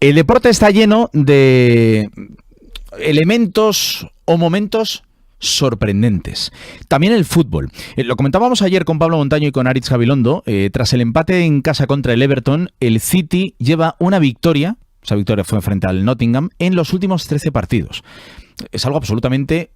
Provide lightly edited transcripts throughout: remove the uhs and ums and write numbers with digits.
El deporte está lleno de elementos o momentos sorprendentes. También el fútbol. Lo comentábamos ayer con Pablo Montaño y con Aritz Gabilondo. Tras el empate en casa contra el Everton, el City lleva una victoria. Esa victoria fue frente al Nottingham en los últimos 13 partidos. Es algo absolutamente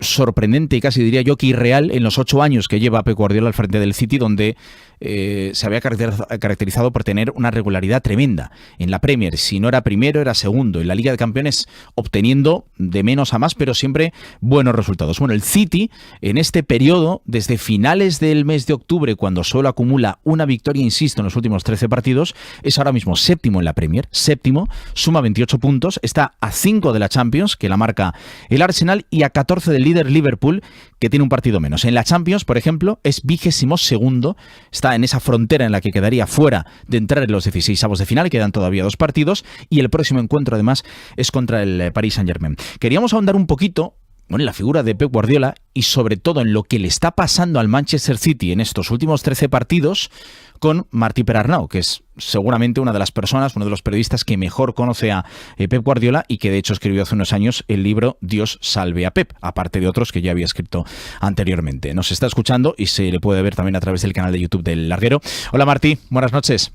sorprendente y casi diría yo que irreal en los 8 años que lleva Pep Guardiola al frente del City, donde se había caracterizado por tener una regularidad tremenda. En la Premier, si no era primero, era segundo. En la Liga de Campeones, obteniendo de menos a más, pero siempre buenos resultados. Bueno, el City, en este periodo, desde finales del mes de octubre, cuando solo acumula una victoria, insisto, en los últimos 13 partidos, es ahora mismo séptimo en la Premier, séptimo, suma 28 puntos, está a 5 de la Champions, que la marca el Arsenal, y a 14 del líder Liverpool, que tiene un partido menos. En la Champions, por ejemplo, es 22º, está en esa frontera en la que quedaría fuera de entrar en los 16avos de final, quedan todavía 2 partidos, y el próximo encuentro además es contra el Paris Saint-Germain. Queríamos ahondar un poquito en la figura de Pep Guardiola y sobre todo en lo que le está pasando al Manchester City en estos últimos 13 partidos con Martí Perarnau, que es seguramente una de las personas, uno de los periodistas que mejor conoce a Pep Guardiola y que de hecho escribió hace unos años el libro Dios salve a Pep, aparte de otros que ya había escrito anteriormente. Nos está escuchando y se le puede ver también a través del canal de YouTube del Larguero. Hola Martí, buenas noches.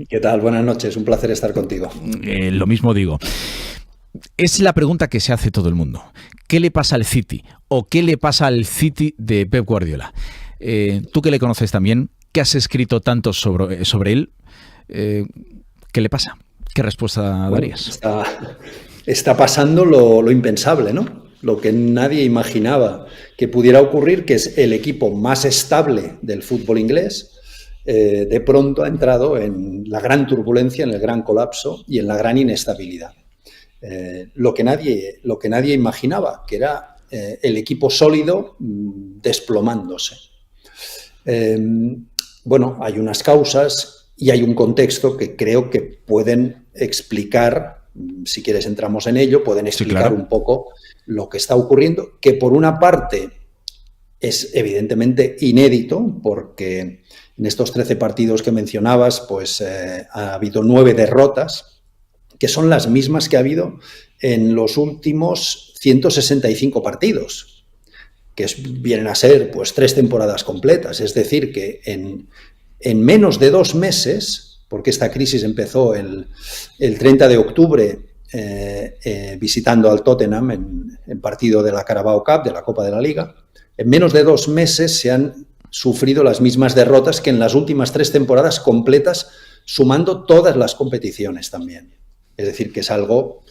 ¿Qué tal? Buenas noches, un placer estar contigo. Lo mismo digo. Es la pregunta que se hace todo el mundo. ¿Qué le pasa al City? ¿O qué le pasa al City de Pep Guardiola? Tú que le conoces también, que has escrito tanto sobre él, ¿qué le pasa? ¿Qué respuesta darías? Está pasando lo impensable, ¿no? Lo que nadie imaginaba que pudiera ocurrir, que es el equipo más estable del fútbol inglés, de pronto ha entrado en la gran turbulencia, en el gran colapso y en la gran inestabilidad. Lo que nadie imaginaba, que era el equipo sólido desplomándose. Bueno, hay unas causas y hay un contexto que creo que pueden explicar, si quieres entramos en ello, pueden explicar sí, claro, un poco lo que está ocurriendo, que por una parte es evidentemente inédito, porque en estos 13 partidos que mencionabas, pues ha habido 9 derrotas, que son las mismas que ha habido en los últimos 165 partidos, que vienen a ser pues 3 temporadas completas. Es decir, que en menos de 2 meses, porque esta crisis empezó el 30 de octubre visitando al Tottenham en partido de la Carabao Cup, de la Copa de la Liga, en menos de 2 meses se han sufrido las mismas derrotas que en las últimas 3 temporadas completas, sumando todas las competiciones también. Es decir, que es algo,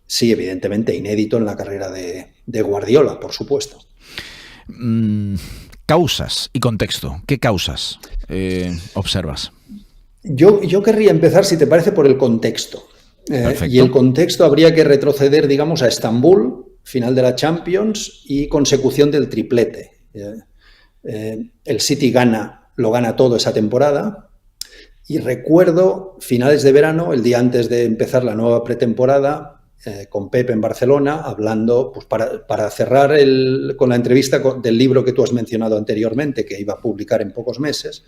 sí, evidentemente inédito en la carrera de Guardiola, por supuesto. Causas y contexto. ¿Qué causas observas? Yo querría empezar, si te parece, por el contexto. Y el contexto habría que retroceder, digamos, a Estambul, final de la Champions y consecución del triplete. El City lo gana todo esa temporada. Y recuerdo finales de verano, el día antes de empezar la nueva pretemporada, con Pep en Barcelona, hablando pues para cerrar con la entrevista del libro que tú has mencionado anteriormente, que iba a publicar en pocos meses.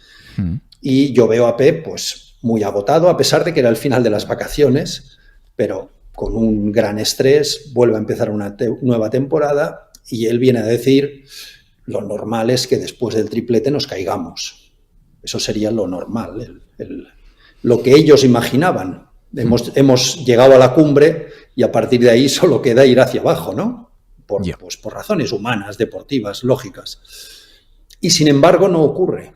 Y yo veo a Pep pues, muy agotado, a pesar de que era el final de las vacaciones, pero con un gran estrés, vuelve a empezar una nueva temporada y él viene a decir, lo normal es que después del triplete nos caigamos. Eso sería lo normal, lo que ellos imaginaban. Hemos llegado a la cumbre y a partir de ahí solo queda ir hacia abajo, ¿no? Pues por razones humanas, deportivas, lógicas. Y sin embargo no ocurre.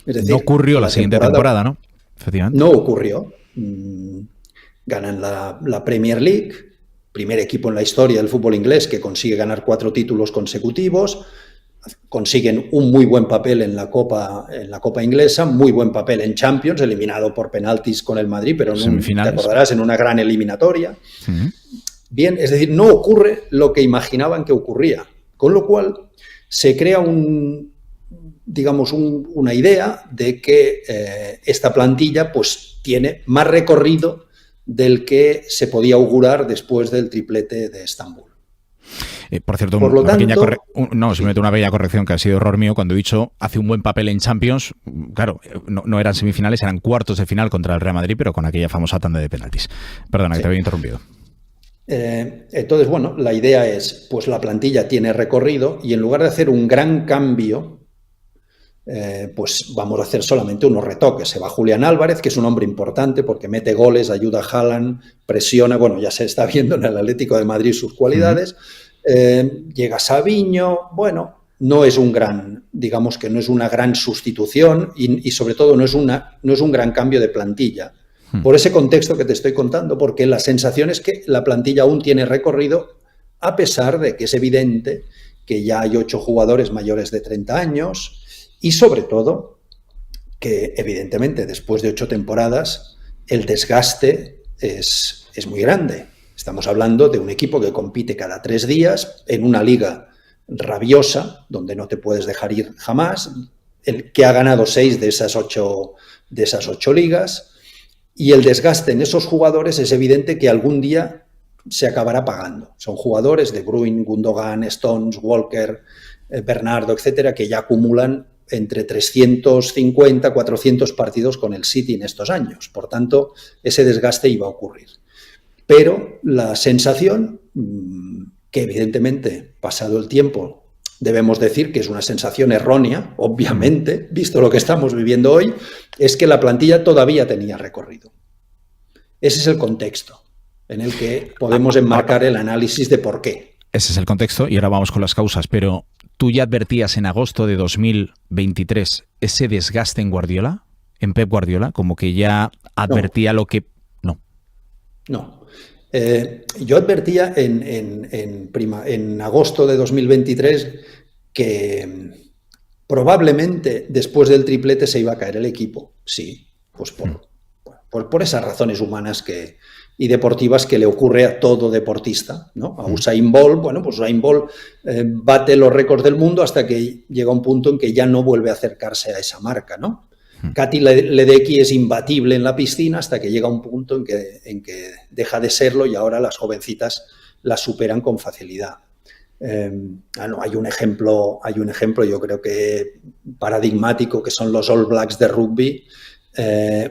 Es decir, no ocurrió la siguiente temporada, ¿no? Efectivamente. No ocurrió. Ganan la Premier League, primer equipo en la historia del fútbol inglés que consigue ganar 4 títulos consecutivos. Consiguen un muy buen papel en la Copa inglesa, muy buen papel en Champions, eliminado por penaltis con el Madrid, pero te acordarás, en una gran eliminatoria. Bien, es decir, no ocurre lo que imaginaban que ocurría, con lo cual se crea una idea de que esta plantilla pues, tiene más recorrido del que se podía augurar después del triplete de Estambul. Por cierto, Por lo tanto, simplemente una bella corrección que ha sido error mío cuando he dicho hace un buen papel en Champions. Claro, no eran semifinales, eran cuartos de final contra el Real Madrid, pero con aquella famosa tanda de penaltis. Perdona, que te había interrumpido. Entonces, bueno, la idea es, pues la plantilla tiene recorrido y en lugar de hacer un gran cambio, pues vamos a hacer solamente unos retoques. Se va Julián Álvarez, que es un hombre importante porque mete goles, ayuda a Haaland, presiona, bueno, ya se está viendo en el Atlético de Madrid sus cualidades. Llega Savinho, bueno, no es un gran, digamos que no es una gran sustitución y sobre todo no es un gran cambio de plantilla. Por ese contexto que te estoy contando, porque la sensación es que la plantilla aún tiene recorrido, a pesar de que es evidente que ya hay 8 jugadores mayores de 30 años y sobre todo que evidentemente después de 8 temporadas el desgaste es muy grande. Estamos hablando de un equipo que compite cada 3 días en una liga rabiosa, donde no te puedes dejar ir jamás, el que ha ganado 6 de esas 8 ligas. Y el desgaste en esos jugadores es evidente que algún día se acabará pagando. Son jugadores de Bruyne, Gundogan, Stones, Walker, Bernardo, etcétera, que ya acumulan entre 350, 400 partidos con el City en estos años. Por tanto, ese desgaste iba a ocurrir. Pero la sensación, que evidentemente, pasado el tiempo, debemos decir que es una sensación errónea, obviamente, visto lo que estamos viviendo hoy, es que la plantilla todavía tenía recorrido. Ese es el contexto en el que podemos enmarcar el análisis de por qué. Ese es el contexto y ahora vamos con las causas, pero ¿tú ya advertías en agosto de 2023 ese desgaste en Guardiola, en Pep Guardiola, como que ya advertía lo que... No. Yo advertía en agosto de 2023 que probablemente después del triplete se iba a caer el equipo. Sí, pues por esas razones humanas y deportivas que le ocurre a todo deportista, ¿no? A Usain Bolt, bueno, pues Usain Bolt bate los récords del mundo hasta que llega un punto en que ya no vuelve a acercarse a esa marca, ¿no? Katy Ledecky es imbatible en la piscina hasta que llega un punto en que deja de serlo y ahora las jovencitas la superan con facilidad. Hay un ejemplo yo creo que paradigmático, que son los All Blacks de rugby,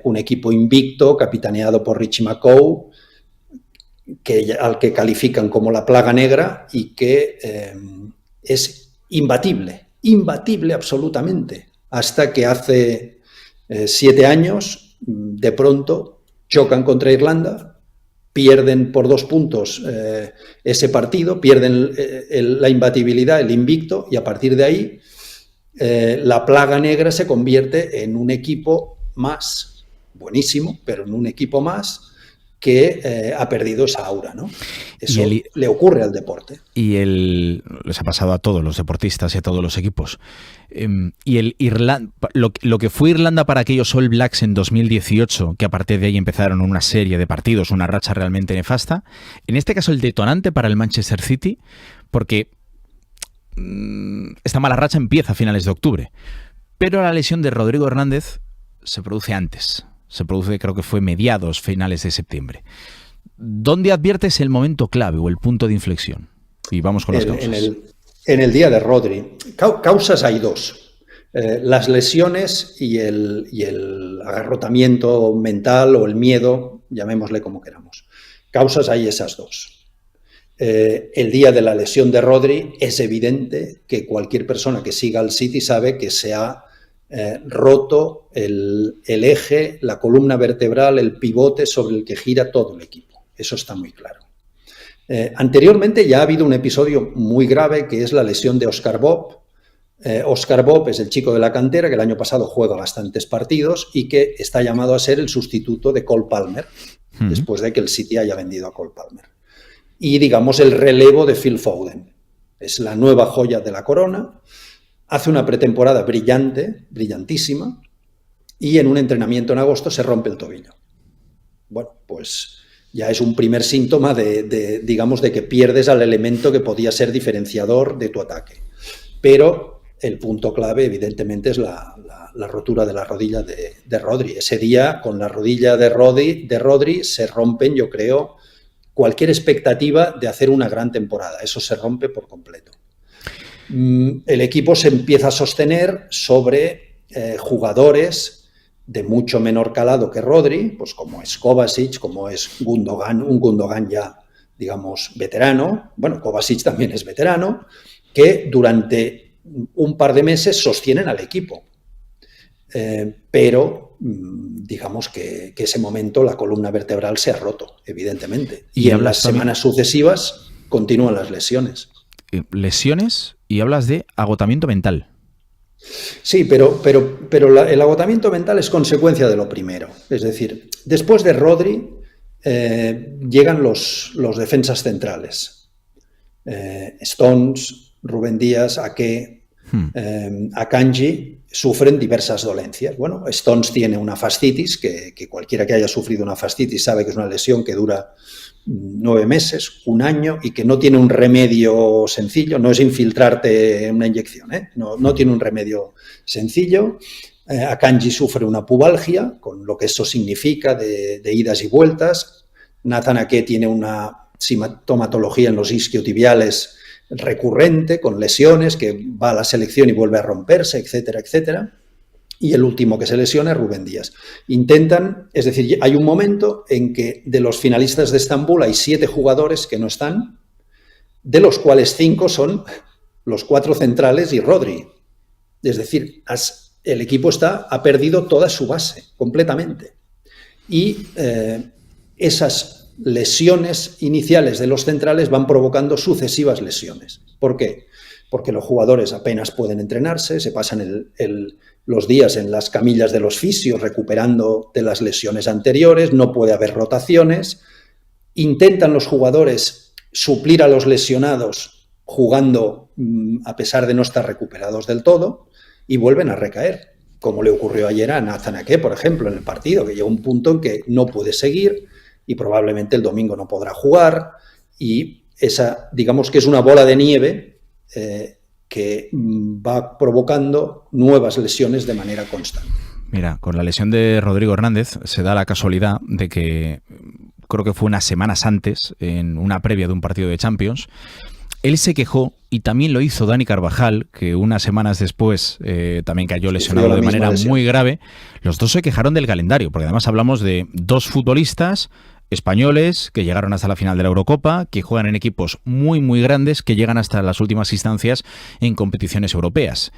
un equipo invicto capitaneado por Richie McCaw, al que califican como la plaga negra y que es imbatible absolutamente, hasta que hace 7 años, de pronto, chocan contra Irlanda, pierden por 2 puntos ese partido, pierden la imbatibilidad, el invicto, y a partir de ahí la plaga negra se convierte en un equipo más, buenísimo, pero en un equipo más que ha perdido esa aura, ¿no? Eso le ocurre al deporte. Y les ha pasado a todos los deportistas y a todos los equipos. Y lo que fue Irlanda para aquellos All Blacks en 2018, que a partir de ahí empezaron una serie de partidos, una racha realmente nefasta, en este caso el detonante para el Manchester City, porque esta mala racha empieza a finales de octubre, pero la lesión de Rodrigo Hernández se produce antes. Se produce, creo que fue mediados, finales de septiembre. ¿Dónde adviertes el momento clave o el punto de inflexión? Y vamos con las causas. En el día de Rodri. Causas hay 2. Las lesiones y el agarrotamiento mental o el miedo, llamémosle como queramos. Causas hay esas 2. El día de la lesión de Rodri es evidente que cualquier persona que siga al City sabe que se ha roto el eje, la columna vertebral, el pivote sobre el que gira todo el equipo. Eso está muy claro. Anteriormente ya ha habido un episodio muy grave que es la lesión de Oscar Bob. Oscar Bob es el chico de la cantera que el año pasado juega bastantes partidos y que está llamado a ser el sustituto de Cole Palmer, después de que el City haya vendido a Cole Palmer. Y digamos el relevo de Phil Foden. Es la nueva joya de la corona. Hace una pretemporada brillante, brillantísima, y en un entrenamiento en agosto se rompe el tobillo. Bueno, pues ya es un primer síntoma digamos, de que pierdes al elemento que podía ser diferenciador de tu ataque. Pero el punto clave, evidentemente, es la rotura de la rodilla de Rodri. Ese día, con la rodilla de Rodri, se rompen, yo creo, cualquier expectativa de hacer una gran temporada. Eso se rompe por completo. El equipo se empieza a sostener sobre jugadores de mucho menor calado que Rodri, pues como es Kovacic, como es Gundogan, un Gundogan ya, digamos, veterano. Bueno, Kovacic también es veterano, que durante un par de meses sostienen al equipo. Pero digamos que ese momento la columna vertebral se ha roto, evidentemente. Y en las semanas sucesivas continúan las lesiones. Lesiones y hablas de agotamiento mental. Sí, pero el agotamiento mental es consecuencia de lo primero. Es decir, después de Rodri llegan los defensas centrales. Stones, Rubén Díaz, Ake, Akanji sufren diversas dolencias. Bueno, Stones tiene una fascitis, que cualquiera que haya sufrido una fascitis sabe que es una lesión que dura 9 meses, 1 año, y que no tiene un remedio sencillo, no es infiltrarte una inyección, no tiene un remedio sencillo. Akanji sufre una pubalgia, con lo que eso significa de idas y vueltas. Nathan Ake tiene una sintomatología en los isquiotibiales recurrente, con lesiones, que va a la selección y vuelve a romperse, etcétera, etcétera. Y el último que se lesiona es Rubén Díaz. Intentan, es decir, hay un momento en que de los finalistas de Estambul hay 7 jugadores que no están, de los cuales 5 son los 4 centrales y Rodri. Es decir, el equipo ha perdido toda su base, completamente. Y esas lesiones iniciales de los centrales van provocando sucesivas lesiones. ¿Por qué? Porque los jugadores apenas pueden entrenarse, se pasan los días en las camillas de los fisios recuperando de las lesiones anteriores, no puede haber rotaciones, intentan los jugadores suplir a los lesionados jugando a pesar de no estar recuperados del todo y vuelven a recaer, como le ocurrió ayer a Nathan Ake, por ejemplo, en el partido, que llegó un punto en que no puede seguir y probablemente el domingo no podrá jugar, y esa, digamos que es una bola de nieve que va provocando nuevas lesiones de manera constante. Mira, con la lesión de Rodrigo Hernández se da la casualidad de que creo que fue unas semanas antes, en una previa de un partido de Champions, él se quejó, y también lo hizo Dani Carvajal, que unas semanas después también cayó lesionado de manera muy grave. Los dos se quejaron del calendario, porque además hablamos de 2 futbolistas españoles que llegaron hasta la final de la Eurocopa, que juegan en equipos muy, muy grandes, que llegan hasta las últimas instancias en competiciones europeas.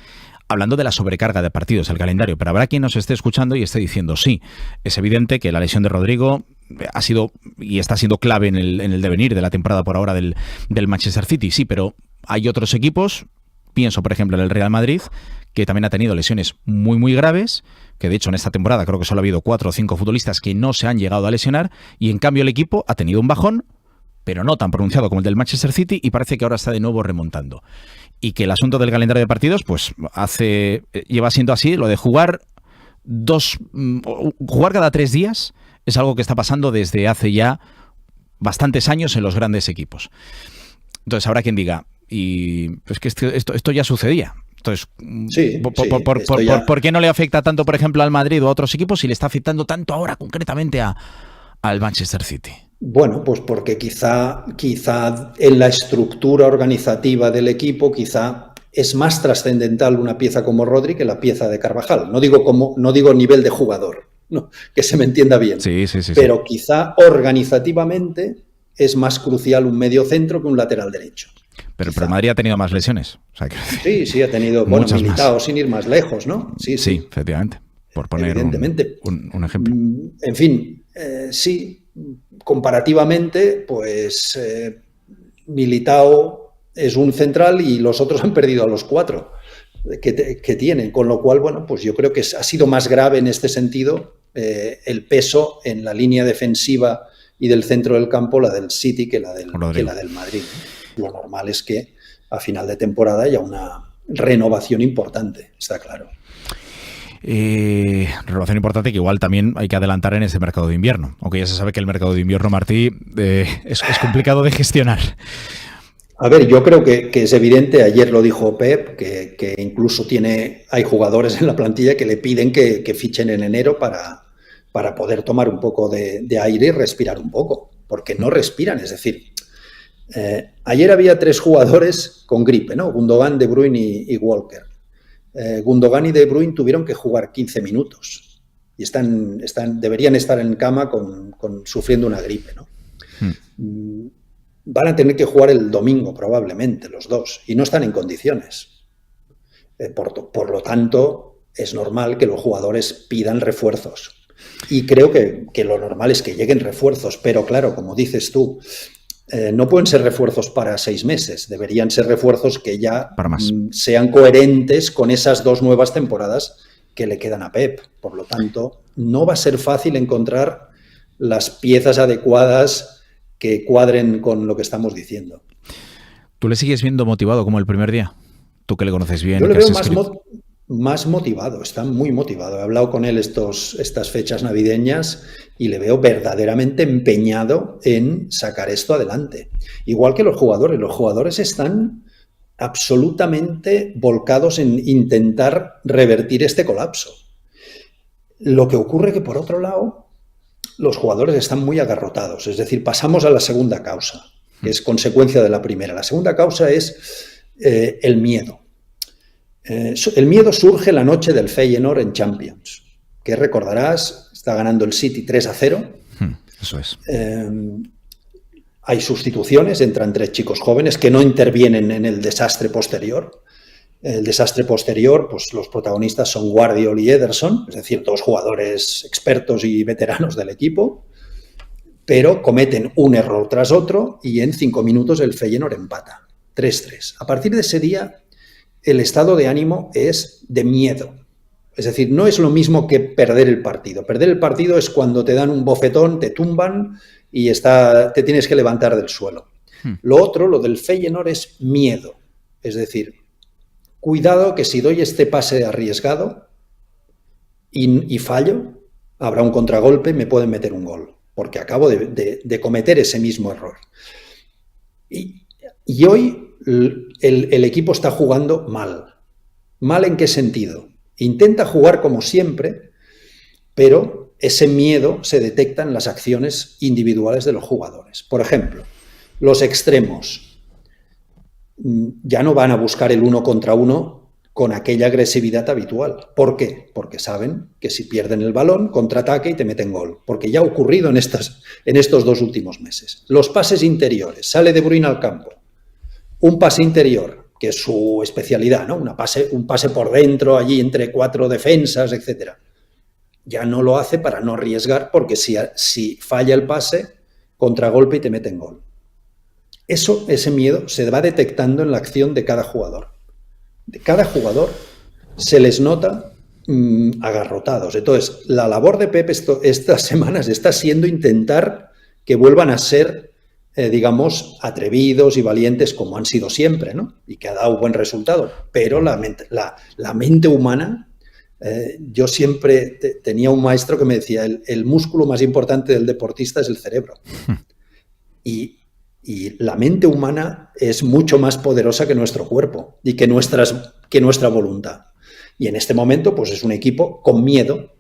Hablando de la sobrecarga de partidos, el calendario, pero habrá quien nos esté escuchando y esté diciendo, sí, es evidente que la lesión de Rodrigo ha sido y está siendo clave en el devenir de la temporada por ahora del Manchester City, sí, pero hay otros equipos, pienso por ejemplo en el Real Madrid, que también ha tenido lesiones muy, muy graves, que de hecho en esta temporada creo que solo ha habido 4 o 5 futbolistas que no se han llegado a lesionar, y en cambio el equipo ha tenido un bajón, pero no tan pronunciado como el del Manchester City, y parece que ahora está de nuevo remontando. Y que el asunto del calendario de partidos pues lleva siendo así, lo de jugar cada 3 días es algo que está pasando desde hace ya bastantes años en los grandes equipos. Entonces habrá quien diga, y pues que esto ya sucedía. Entonces, ¿por qué no le afecta tanto, por ejemplo, al Madrid o a otros equipos, y le está afectando tanto ahora concretamente al Manchester City? Bueno, pues porque quizá en la estructura organizativa del equipo quizá es más trascendental una pieza como Rodri que la pieza de Carvajal. No digo nivel de jugador, no, que se me entienda bien. Sí. Pero quizá organizativamente es más crucial un medio centro que un lateral derecho. Pero el Madrid ha tenido más lesiones. O sea, sí, ha tenido, Militao sin ir más lejos, ¿no? Sí, efectivamente. Por poner un ejemplo. En fin, sí, comparativamente, pues Militao es un central y los otros han perdido a los 4 que tienen, con lo cual, bueno, pues yo creo que ha sido más grave en este sentido el peso en la línea defensiva y del centro del campo, la del City, que la del Madrid. Lo normal es que a final de temporada haya una renovación importante, está claro. Renovación importante que igual también hay que adelantar en ese mercado de invierno, aunque ya se sabe que el mercado de invierno, Martí, es complicado de gestionar. A ver, yo creo que es evidente, ayer lo dijo Pep, que incluso hay jugadores en la plantilla que le piden que fichen en enero para poder tomar un poco de aire y respirar un poco, porque no respiran. Es decir, ayer había 3 jugadores con gripe, ¿no? Gundogan, De Bruyne y Walker. Gundogan y De Bruyne tuvieron que jugar 15 minutos y deberían estar en cama sufriendo una gripe, ¿no? Van a tener que jugar el domingo probablemente los dos y no están en condiciones. Por lo tanto, es normal que los jugadores pidan refuerzos. Y creo que lo normal es que lleguen refuerzos, pero claro, como dices tú, no pueden ser refuerzos para 6 meses, deberían ser refuerzos que ya sean coherentes con esas 2 nuevas temporadas que le quedan a Pep. Por lo tanto, no va a ser fácil encontrar las piezas adecuadas que cuadren con lo que estamos diciendo. ¿Tú le sigues viendo motivado como el primer día? Tú que le conoces bien. Yo le veo más motivado, está muy motivado. He hablado con él estas fechas navideñas y le veo verdaderamente empeñado en sacar esto adelante. Igual que los jugadores están absolutamente volcados en intentar revertir este colapso. Lo que ocurre que, por otro lado, los jugadores están muy agarrotados. Es decir, pasamos a la segunda causa, que es consecuencia de la primera. La segunda causa es el miedo. El miedo surge la noche del Feyenoord en Champions, que recordarás, está ganando el City 3-0. Eso es. Hay sustituciones, entran 3 chicos jóvenes que no intervienen en el desastre posterior. El desastre posterior, pues los protagonistas son Guardiola y Ederson, es decir, 2 jugadores expertos y veteranos del equipo, pero cometen un error tras otro y en 5 minutos el Feyenoord empata, 3-3. A partir de ese día, el estado de ánimo es de miedo. Es decir, no es lo mismo que perder el partido. Perder el partido es cuando te dan un bofetón, te tumban y te tienes que levantar del suelo. Lo otro, lo del Feyenoord, es miedo. Es decir, cuidado que si doy este pase arriesgado y fallo, habrá un contragolpe y me pueden meter un gol, porque acabo de cometer ese mismo error. Y hoy el equipo está jugando mal. ¿Mal en qué sentido? Intenta jugar como siempre, pero ese miedo se detecta en las acciones individuales de los jugadores. Por ejemplo, los extremos ya no van a buscar el 1 contra 1 con aquella agresividad habitual. ¿Por qué? Porque saben que si pierden el balón, contraataque y te meten gol. Porque ya ha ocurrido en estos 2 últimos meses. Los pases interiores. Sale De Bruyne al campo. Un pase interior, que es su especialidad, ¿no? Un pase por dentro, allí entre 4 defensas, etc. Ya no lo hace para no arriesgar, porque si falla el pase, contragolpe y te meten gol. Ese miedo se va detectando en la acción de cada jugador. De cada jugador se les nota agarrotados. Entonces, la labor de Pep estas semanas está siendo intentar que vuelvan a ser digamos, atrevidos y valientes como han sido siempre, ¿no? Y que ha dado buen resultado. Pero la mente humana, yo siempre tenía un maestro que me decía, el músculo más importante del deportista es el cerebro. Y la mente humana es mucho más poderosa que nuestro cuerpo y que nuestra voluntad. Y en este momento, pues es un equipo con miedo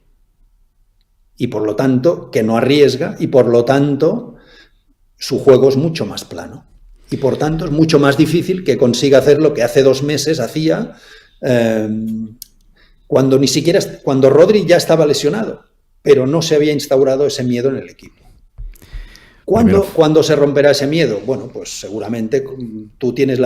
y por lo tanto que no arriesga y por lo tanto su juego es mucho más plano y por tanto es mucho más difícil que consiga hacer lo que hace 2 meses hacía cuando Rodri ya estaba lesionado, pero no se había instaurado ese miedo en el equipo. ¿Cuándo se romperá ese miedo? Bueno, pues seguramente tú tienes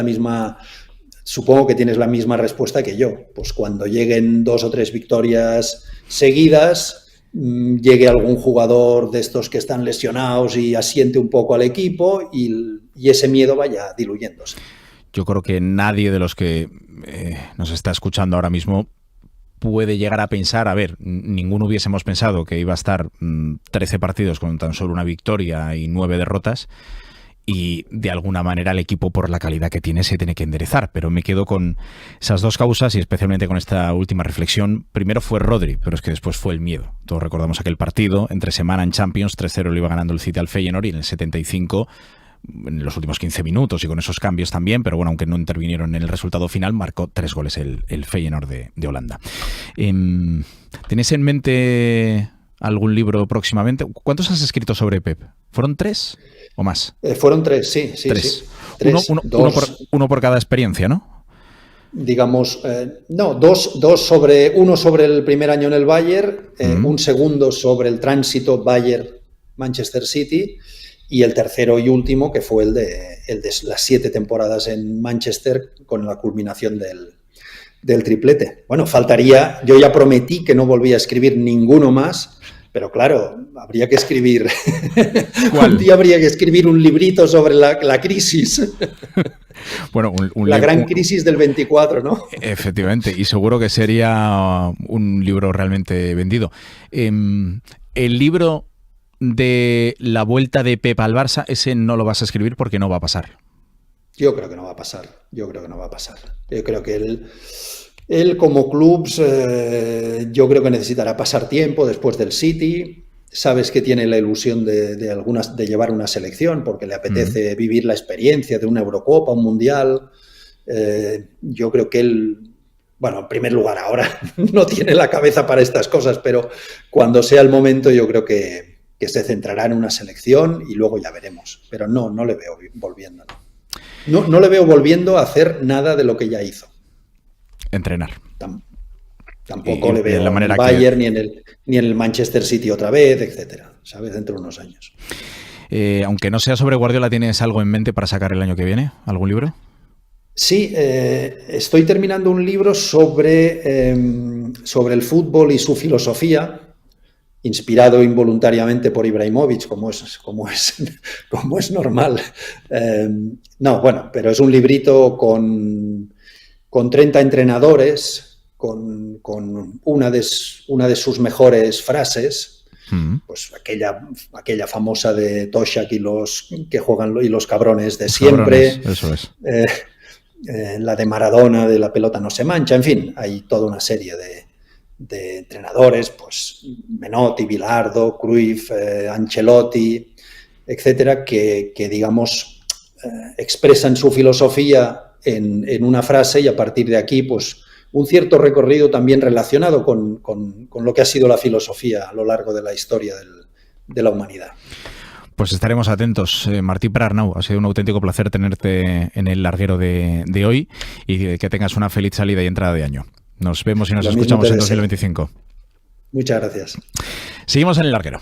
supongo que tienes la misma respuesta que yo. Pues cuando lleguen 2 o 3 victorias seguidas, llegue algún jugador de estos que están lesionados y asiente un poco al equipo y ese miedo vaya diluyéndose. Yo creo que nadie de los que nos está escuchando ahora mismo puede llegar a pensar, ninguno hubiésemos pensado que iba a estar 13 partidos con tan solo una victoria y 9 derrotas, y de alguna manera el equipo, por la calidad que tiene, se tiene que enderezar. Pero me quedo con esas 2 causas y especialmente con esta última reflexión. Primero fue Rodri, pero es que después fue el miedo. Todos recordamos aquel partido entre semana en Champions, 3-0 lo iba ganando el City al Feyenoord y en el 75, en los últimos 15 minutos y con esos cambios también, pero bueno, aunque no intervinieron en el resultado final, marcó 3 goles el Feyenoord de Holanda. ¿Tienes en mente algún libro próximamente? ¿Cuántos has escrito sobre Pep? ¿Fueron 3 o más? Fueron 3, sí. 3. Sí. 3, uno por cada experiencia, ¿no? Digamos, no, uno sobre el primer año en el Bayern, un segundo sobre el tránsito Bayern-Manchester City, y el tercero y último, que fue el de las 7 temporadas en Manchester, con la culminación del triplete. Bueno, faltaría, yo ya prometí que no volvía a escribir ninguno más, pero claro, habría que escribir, un día habría que escribir un librito sobre la crisis. Bueno, la gran crisis del 24, ¿no? Efectivamente, y seguro que sería un libro realmente vendido. El libro de la vuelta de Pep al Barça, ese no lo vas a escribir porque no va a pasar. Yo creo que no va a pasar. Yo creo que él como club, yo creo que necesitará pasar tiempo después del City. Sabes que tiene la ilusión de llevar una selección porque le apetece vivir la experiencia de una Eurocopa, un Mundial. Yo creo que él, bueno, en primer lugar ahora no tiene la cabeza para estas cosas, pero cuando sea el momento yo creo que se centrará en una selección y luego ya veremos. Pero no le veo volviendo. No le veo volviendo a hacer nada de lo que ya hizo. Entrenar. Tampoco le veo en el Bayern ni en el Manchester City otra vez, etcétera, ¿sabes? Dentro de unos años. Aunque no sea sobre Guardiola, ¿tienes algo en mente para sacar el año que viene? ¿Algún libro? Sí, estoy terminando un libro sobre el fútbol y su filosofía, inspirado involuntariamente por Ibrahimovic, como es normal. Pero es un librito con 30 entrenadores, con una de sus mejores frases, pues aquella famosa de Toshak y los que juegan y los cabrones de siempre, eso es. La de Maradona, de la pelota no se mancha, en fin, hay toda una serie de entrenadores, pues Menotti, Bilardo, Cruyff, Ancelotti, etcétera, que digamos expresan su filosofía en una frase, y a partir de aquí, pues un cierto recorrido también relacionado con lo que ha sido la filosofía a lo largo de la historia de la humanidad. Pues estaremos atentos. Martí Pere-Arnau, ha sido un auténtico placer tenerte en el larguero de hoy, y que tengas una feliz salida y entrada de año. Nos vemos y nos escuchamos en 2025. Muchas gracias. Seguimos en el larguero.